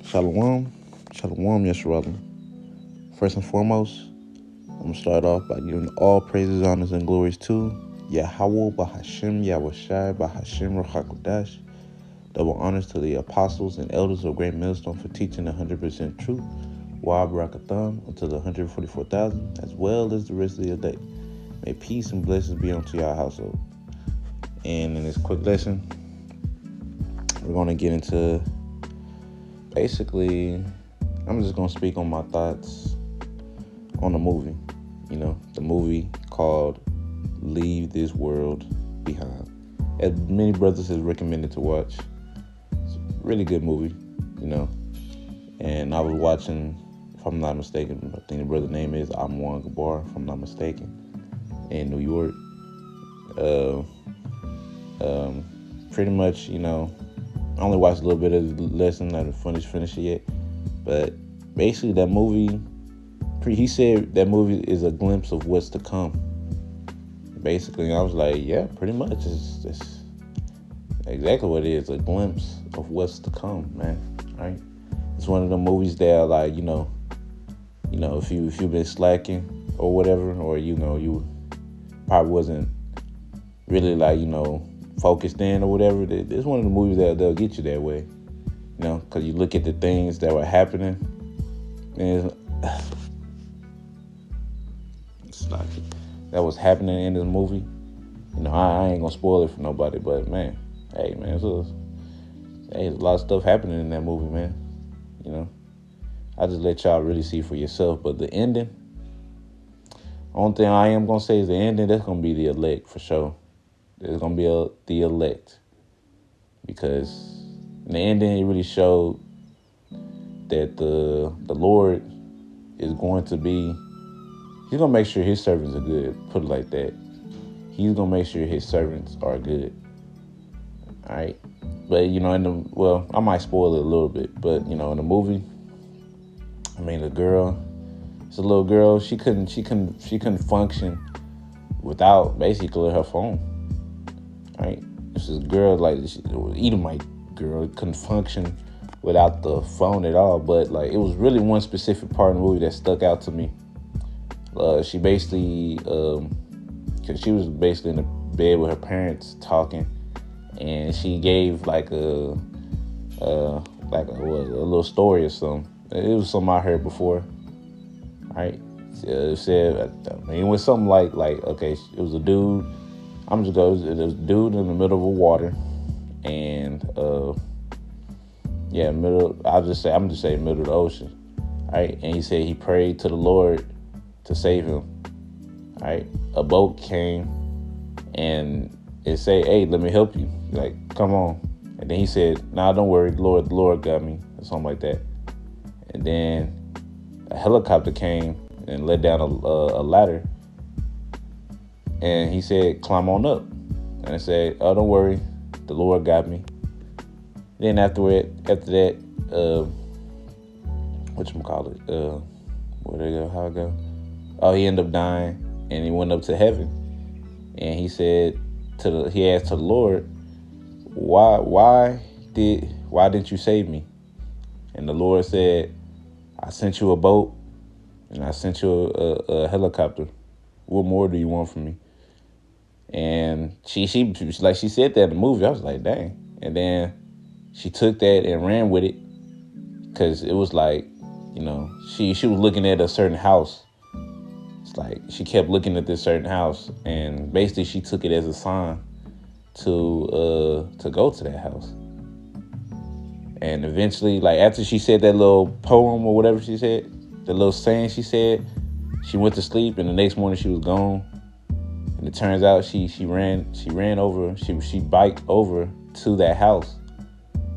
Shalom, Shalom, Yeshualim. First and foremost, I'm going to start off by giving all praises, honors, and glories to Yahweh Bahashim Yahushai Bahashim Ruchakudash. Double honors to the apostles and elders of Great Millstone for teaching 100% truth. Wa Barakatham unto the 144,000, as well as the rest of your day. May peace and blessings be unto your household. And in this quick lesson, we're going to get into basically, I'm just going to speak on my thoughts on the movie. The movie called Leave This World Behind. As many brothers has recommended to watch. It's a really good movie, And I was watching, if I'm not mistaken, I think the brother's name is Amwan Gabar, if I'm not mistaken, in New York. Pretty much, I only watched a little bit of the lesson. I haven't finished it yet. But basically that movie, he said that movie is a glimpse of what's to come. Basically, I was like, yeah, pretty much. It's exactly what it is, a glimpse of what's to come, man. Right? It's one of the movies that are like, if you've been slacking or whatever, or, you probably wasn't really like, focused in or whatever. It's one of the movies that they'll get you that way, because you look at the things that were happening, and it's like that was happening in this movie. I ain't gonna spoil it for nobody, but man, hey man, there's a lot of stuff happening in that movie, man. I just let y'all really see for yourself. But the ending, only thing I am gonna say is the ending. That's gonna be the elect for sure. There's gonna be the elect, because in the ending it really showed that the Lord is going to be. He's gonna make sure his servants are good. Put it like that. He's gonna make sure his servants are good. All right, but I might spoil it a little bit. But in the movie, the girl, it's a little girl. She couldn't function without basically her phone. Right, this is a girl like this Edomite girl couldn't function without the phone at all. But like it was really one specific part of the movie that stuck out to me. She basically, because she was basically in the bed with her parents talking, and she gave like a little story or something. It was something I heard before. Right, it said it was something like okay, it was a dude. It was a dude in the middle of the water, and I'm just saying middle of the ocean, right? And he said he prayed to the Lord to save him, right? A boat came, and it said, "Hey, let me help you. Like, come on." And then he said, "Nah, don't worry, the Lord got me," or something like that. And then a helicopter came and let down a ladder. And he said, "Climb on up." And I said, "Oh, don't worry, the Lord got me." Then after that, whatchamacallit, where'd it go? How it go? Oh, he ended up dying, and he went up to heaven. And he said he asked to the Lord, why didn't you save me? And the Lord said, "I sent you a boat, and I sent you a helicopter. What more do you want from me?" And she said that in the movie. I was like, dang. And then she took that and ran with it, because it was like, she was looking at a certain house. It's like she kept looking at this certain house, and basically she took it as a sign to go to that house. And eventually, like after she said that little poem or whatever she said, the little saying she said, she went to sleep, and the next morning she was gone. And it turns out she biked over to that house,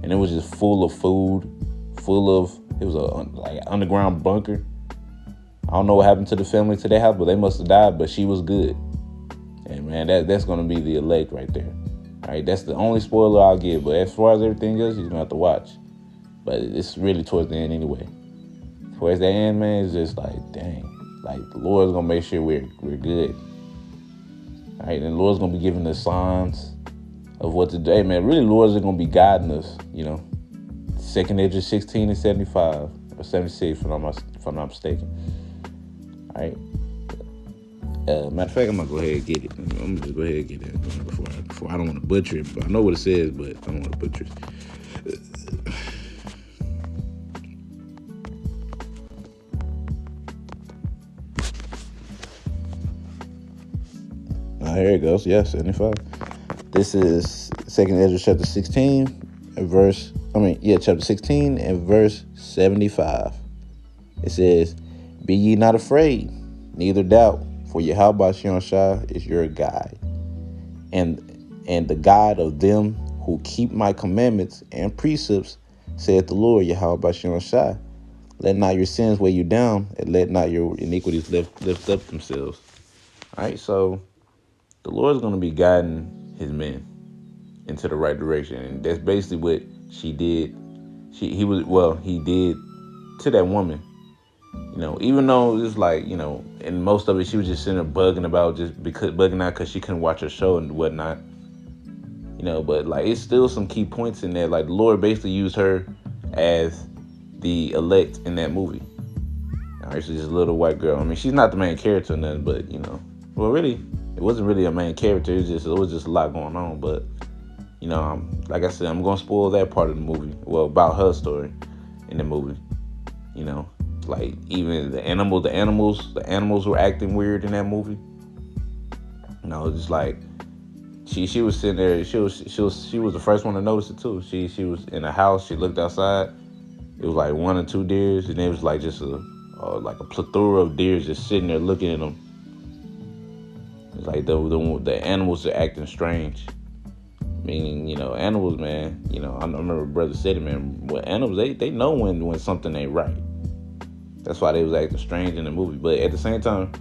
and it was just full of food, it was an underground bunker. I don't know what happened to the family to that house, but they must have died, but she was good. And man, that's going to be the elect right there. All right, that's the only spoiler I'll give. But as far as everything else, you're going to have to watch. But it's really towards the end anyway. Towards the end, man, it's just like, dang. Like, the Lord's going to make sure we're good. All right, and the Lord's going to be giving us signs of what to do. Hey, man, really, the Lord's going to be guiding us, Second Edge 16 and 75 or 76, if I'm not mistaken. All right. Matter of fact, I'm gonna go ahead and get it. I'm gonna just go ahead and get it before I don't want to butcher it. But I know what it says, but I don't want to butcher it. Here it goes. Yeah, 75. This is Second Ezra chapter 16 and chapter 16 and verse 75. It says, "Be ye not afraid, neither doubt, for Yahweh Shai is your guide, and the guide of them who keep my commandments and precepts, saith the Lord Yahweh Shai. Let not your sins weigh you down, and let not your iniquities lift up themselves." All right, so the Lord's going to be guiding his men into the right direction. And that's basically what she did. He did to that woman. Even though it's like, and most of it, she was just sitting there bugging out because she couldn't watch her show and whatnot. But like, it's still some key points in there. Like, the Lord basically used her as the elect in that movie. She's just a little white girl. I mean, she's not the main character or nothing, but well, really, it wasn't really a main character. It was just a lot going on. But like I said, I'm gonna spoil that part of the movie. Well, about her story in the movie. Like even the animals were acting weird in that movie. Just like she was sitting there. She was the first one to notice it too. She was in a house. She looked outside. It was like 1 or 2 deers, and it was like just like a plethora of deers just sitting there looking at them. It's like the animals are acting strange. Meaning, animals, man. I remember brother said it, man. Well, animals, they know when something ain't right. That's why they was acting strange in the movie. But at the same time,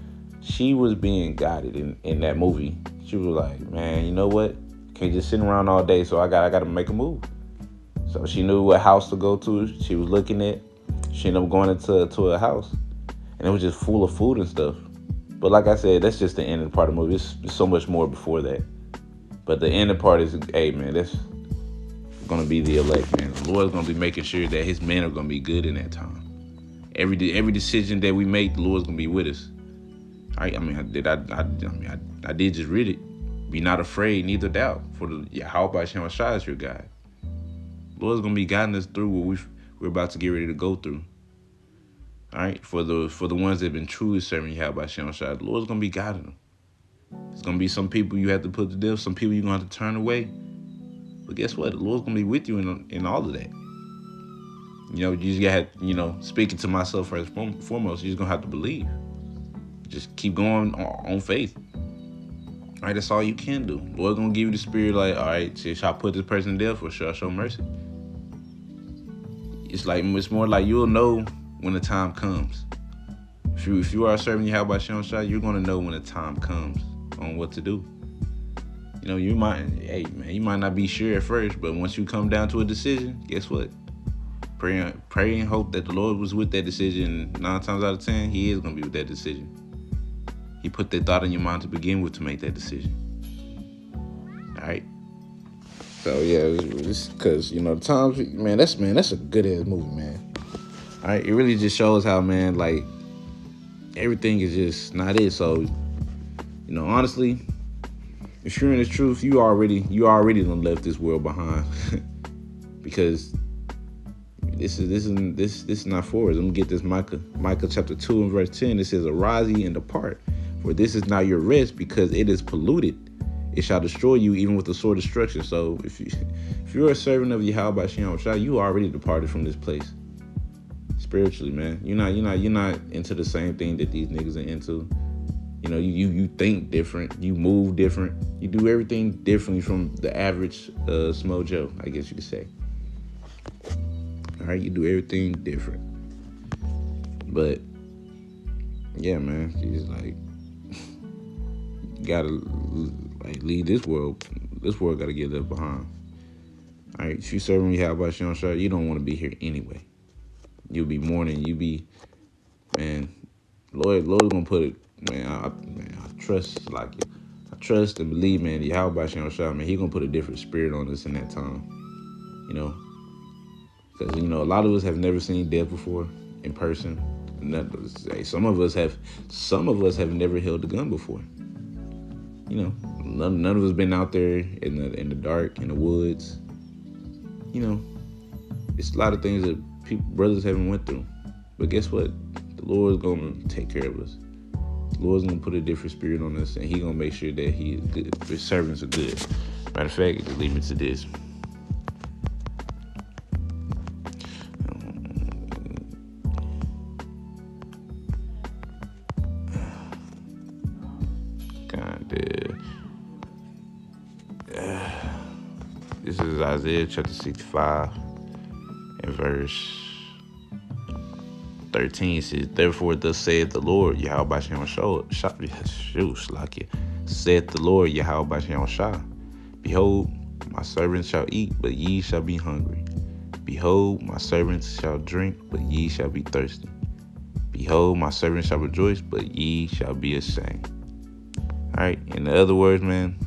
she was being guided in that movie. She was like, man, you know what? Can't just sit around all day, so I gotta make a move. So she knew what house to go to. She was looking at. She ended up going into a house, and it was just full of food and stuff. But like I said, that's just the ending part of the movie. There's so much more before that. But the ending part is, hey man, that's gonna be the elect, man. The Lord's gonna be making sure that his men are gonna be good in that time. Every decision that we make, the Lord's gonna be with us. I did just read it. Be not afraid, neither doubt, for the Yahweh Shai is your guide. The Lord's gonna be guiding us through what we're about to get ready to go through. All right, for the ones that have been truly serving Yahweh Shai, the Lord's gonna be guiding them. There's gonna be some people you have to put to death, some people you're gonna have to turn away. But guess what? The Lord's gonna be with you in all of that. You just gotta, speaking to myself first and foremost, you're just gonna have to believe. Just keep going on faith. All right, that's all you can do. The Lord's gonna give you the spirit, like, all right, should I put this person to death or should I show mercy? It's more like you'll know when the time comes. If you are serving Yahweh Shai, you're gonna know when the time comes on what to do. You might not be sure at first, but once you come down to a decision, guess what? Pray and hope that the Lord was with that decision. 9 times out of 10, he is going to be with that decision. He put that thought in your mind to begin with to make that decision. All right? So, yeah, because, the times, man, that's a good-ass movie, man. All right? It really just shows how, man, like, everything is just not it. So, honestly, if you're in the truth, you already done left this world behind. Because this is not for us. Let me get this Micah chapter 2 and verse 10. It says, "Arise ye and depart, for this is not your rest, because it is polluted. It shall destroy you even with the sword destruction." So if you're a servant of Yahweh Shai, you already departed from this place. Spiritually, man. You're not into the same thing that these niggas are into. You think different, you move different, you do everything differently from the average Smo Joe, I guess you could say. All right, you do everything different. But yeah, man, she's like, gotta like leave this world. This world gotta get left behind. All right, if you serving Yahweh Shai, you don't want to be here anyway. You'll be mourning. You be, man. Lord's gonna put it. Man, I trust and believe, man. Yahweh Shai, man, he gonna put a different spirit on us in that time. Because, a lot of us have never seen death before in person. Some of us have never held a gun before. None of us been out there in the dark, in the woods. It's a lot of things that brothers haven't went through. But guess what? The Lord's gonna take care of us. The Lord's gonna put a different spirit on us, and He gonna make sure that His servants are good. Matter of fact, just lead me to this. This is Isaiah chapter 65 and verse 13. It says, "Therefore thus saith the Lord, Yahweh Shem saith the Lord, Yahweh Shem Shah, behold, my servants shall eat, but ye shall be hungry. Behold, my servants shall drink, but ye shall be thirsty. Behold, my servants shall rejoice, but ye shall be ashamed." All right. In other words, man,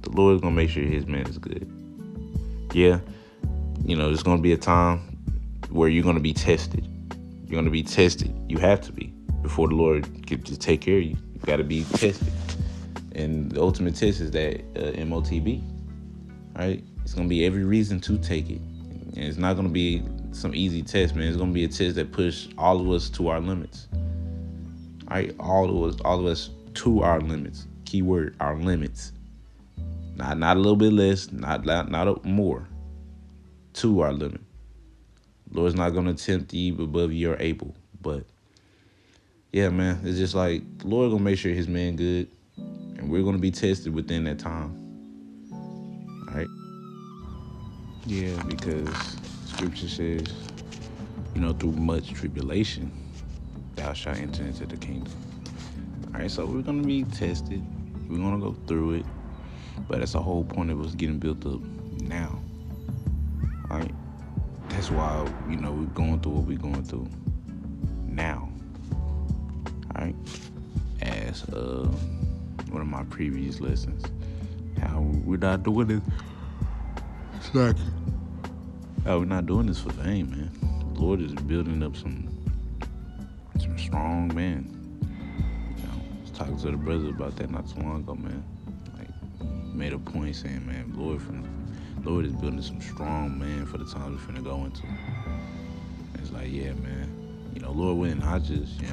the Lord's gonna make sure His man is good. Yeah, there's gonna be a time where you're gonna be tested. You're gonna be tested. You have to be before the Lord can just take care of you. You got to be tested, and the ultimate test is that MOTB. Right? It's gonna be every reason to take it, and it's not gonna be some easy test, man. It's gonna be a test that push all of us to our limits. All right, all of us to our limits. Keyword: our limits. Not a little bit less, not more. To our limit. Lord's not gonna tempt you above you're able. But yeah, man, it's just like the Lord gonna make sure His man good, and we're gonna be tested within that time. All right. Yeah, because Scripture says, through much tribulation, thou shalt enter into the kingdom. All right, so we're gonna be tested. We're gonna go through it. But that's the whole point of us getting built up now. All right? That's why, we're going through what we're going through now. All right? As one of my previous lessons, how we're not doing this. How we're not doing this for fame, man. The Lord is building up some strong men. I was talking to the brother about that not too long ago, man. Made a point saying, man, Lord is building some strong men for the times we're finna go into. And it's like, yeah, man, Lord willing,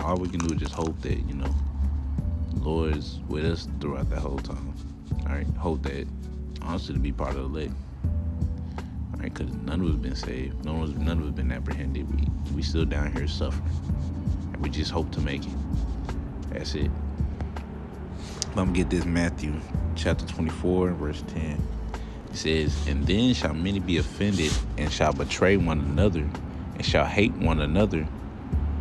all we can do is just hope that, the Lord is with us throughout that whole time. All right, hope that, honestly, to be part of the elect. All right, because none of us been saved, none of us been apprehended. We still down here suffering, and we just hope to make it. That's it. I'm gonna get this Matthew chapter 24 and verse 10. It says, "And then shall many be offended, and shall betray one another, and shall hate one another.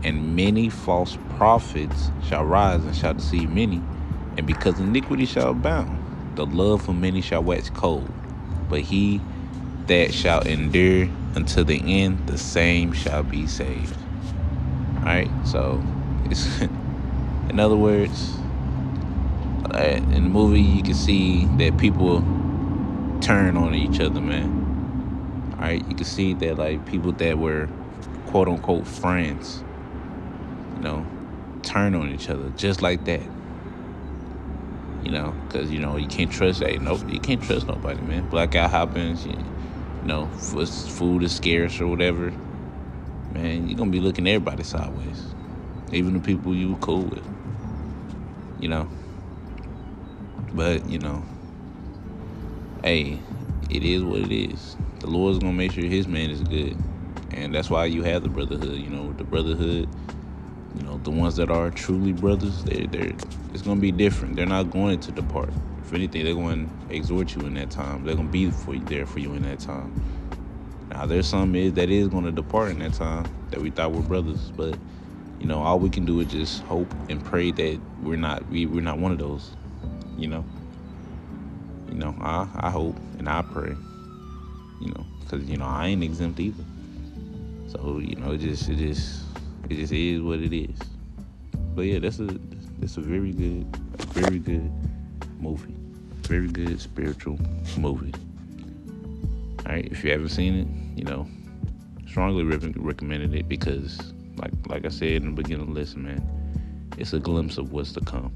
And many false prophets shall rise, and shall deceive many. And because iniquity shall abound, the love of many shall wax cold. But he that shall endure unto the end, the same shall be saved." All right, so it's in other words, in the movie, you can see that people turn on each other, man. All right, you can see that people that were quote unquote friends, turn on each other just like that. Because you can't trust. You can't trust nobody, man. Blackout happens. Food is scarce or whatever. Man, you're gonna be looking at everybody sideways, even the people you were cool with. But, hey, it is what it is. The Lord's going to make sure His man is good. And that's why you have the brotherhood. The brotherhood, the ones that are truly brothers, it's going to be different. They're not going to depart. If anything, they're going to exhort you in that time. They're going to be there for you in that time. Now, there's some that is going to depart in that time that we thought were brothers. But, all we can do is just hope and pray that we're not one of those. I hope and I pray, because I ain't exempt either. So it just is what it is. But yeah, that's a very good movie, very good spiritual movie. All right, if you haven't seen it, Strongly recommended it because, like I said in the beginning of the lesson, man, it's a glimpse of what's to come.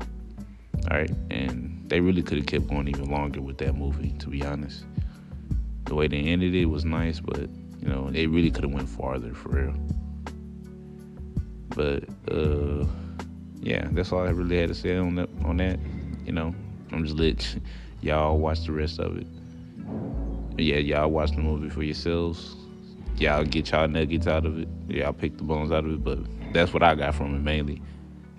All right, and they really could have kept going even longer with that movie. To be honest, the way they ended it was nice, but they really could have went farther for real. But yeah, that's all I really had to say on that. I'm just let y'all watch the rest of it. But yeah, y'all watch the movie for yourselves. Y'all get y'all nuggets out of it. Y'all pick the bones out of it. But that's what I got from it mainly.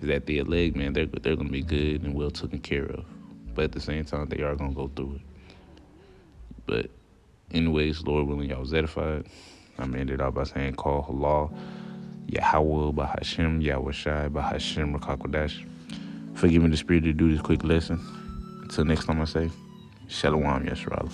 Is that the leg, man, they're gonna be good and well taken care of. But at the same time, they are gonna go through it. But anyways, Lord willing, y'all was edified. I'm gonna end it out by saying, call halal, Yahweh, Bahashem, Yahweh Shai, Bahashem, Rakakwadash. Forgive me the spirit to do this quick lesson. Until next time I say, Shalom, Yasharala.